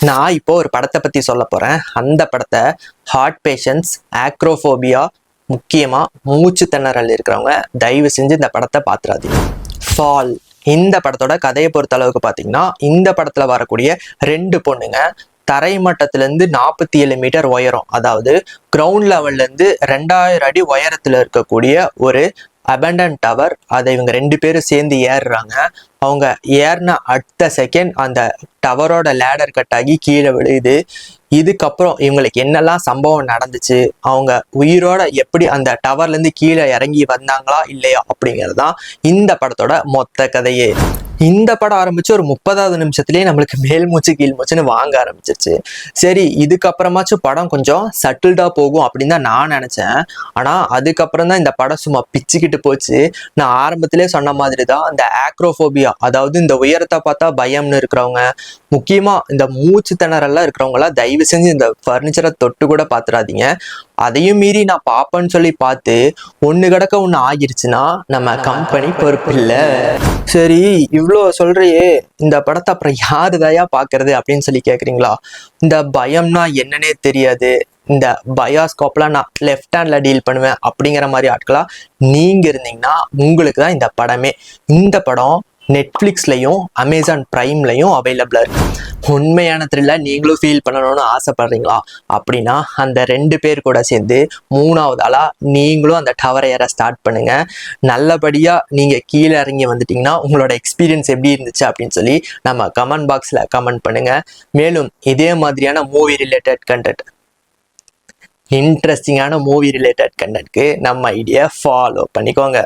நான் இப்போ ஒரு படத்தை பத்தி சொல்ல போறேன். அந்த படத்தை ஹார்ட் பேஷண்ட்ஸ், ஆக்ரோஃபோபியா, முக்கியமா மூச்சு திணறல் இருக்கிறவங்க தயவு செஞ்சு இந்த படத்தை பாத்துறாதீங்க. ஃபால் இந்த படத்தோட கதையை பொறுத்த அளவுக்கு பாத்தீங்கன்னா, இந்த படத்துல வரக்கூடிய 2 பொண்ணுங்க தரை மட்டத்துல இருந்து 47 மீட்டர் உயரம், அதாவது கிரவுண்ட் லெவல்ல இருந்து 2000 அடி உயரத்துல இருக்கக்கூடிய ஒரு அபண்டன் டவர், அதை இவங்க 2 பேரும் சேர்ந்து ஏறுறாங்க. அவங்க ஏறின அடுத்த செகண்ட் அந்த டவரோட லேடர் கட் ஆகி கீழே விழுகுது. இதுக்கப்புறம் இவங்களுக்கு என்னெல்லாம் சம்பவம் நடந்துச்சு, அவங்க உயிரோட எப்படி அந்த டவர்ல இருந்து கீழே இறங்கி வந்தாங்களா இல்லையா அப்படிங்கிறது தான் இந்த படத்தோட மொத்த கதையே. இந்த படம் ஆரம்பிச்சு ஒரு 30வது நிமிஷத்துலயே நம்மளுக்கு மேல் மூச்சு கீழ் மூச்சுன்னு வாங்க ஆரம்பிச்சிருச்சு. சரி, இதுக்கப்புறமாச்சும் படம் கொஞ்சம் சட்டில்டா போகும் அப்படின்னு தான் நான் நினைச்சேன். ஆனா அதுக்கப்புறம் தான் இந்த படம் சும்மா பிச்சுக்கிட்டு போச்சு. நான் ஆரம்பத்திலே சொன்ன மாதிரி தான் இந்த ஆக்ரோஃபோபியா, அதாவது இந்த உயரத்தை பார்த்தா பயம்னு இருக்கிறவங்க, முக்கியமா இந்த மூச்சு திணறல்லாம் இருக்கிறவங்களாம் தயவு செஞ்சு இந்த பர்னிச்சரை தொட்டு கூட பாத்துறாதீங்க. அதையும் மீறி நான் பாப்பேன்னு சொல்லி பார்த்து ஒண்ணு கிடக்க ஒண்ணு ஆகிருச்சுன்னா நம்ம கம்பெனி பொறுப்பு இல்லை. சரி, இவ்வளோ சொல்றியே, இந்த படத்தை அப்புறம் யாரு தயா பாக்குறது அப்படின்னு சொல்லி கேக்குறீங்களா? இந்த பயம்னா என்னன்னே தெரியாது, இந்த பயோஸ்கோப்லாம் நான் லெஃப்ட் ஹேண்ட்ல டீல் பண்ணுவேன் அப்படிங்கிற மாதிரி ஆட்களா நீங்க இருந்தீங்கன்னா உங்களுக்கு தான் இந்த படமே. இந்த படம் நெட்ஃப்ளிக்ஸ்லையும் அமேசான் பிரைம்லையும் அவைலபிளா இருக்கு. உண்மையான த்ரில்லர் நீங்களும் ஃபீல் பண்ணணும்னு ஆசைப்படுறீங்களா? அப்படின்னா அந்த 2 பேர் கூட சேர்ந்து 3வது ஆளா நீங்களும் அந்த டவரை ஏற ஸ்டார்ட் பண்ணுங்க. நல்லபடியா நீங்க கீழே இறங்கி வந்துட்டீங்கன்னா உங்களோட எக்ஸ்பீரியன்ஸ் எப்படி இருந்துச்சு அப்படின்னு சொல்லி நம்ம கமெண்ட் பாக்ஸ்ல கமெண்ட் பண்ணுங்க. மேலும் இதே மாதிரியான மூவி ரிலேட்டட் கண்டென்ட், இன்ட்ரெஸ்டிங்கான மூவி ரிலேட்டட் கண்டென்ட்க்கு நம்ம ஐடியா ஃபாலோ பண்ணிக்கோங்க.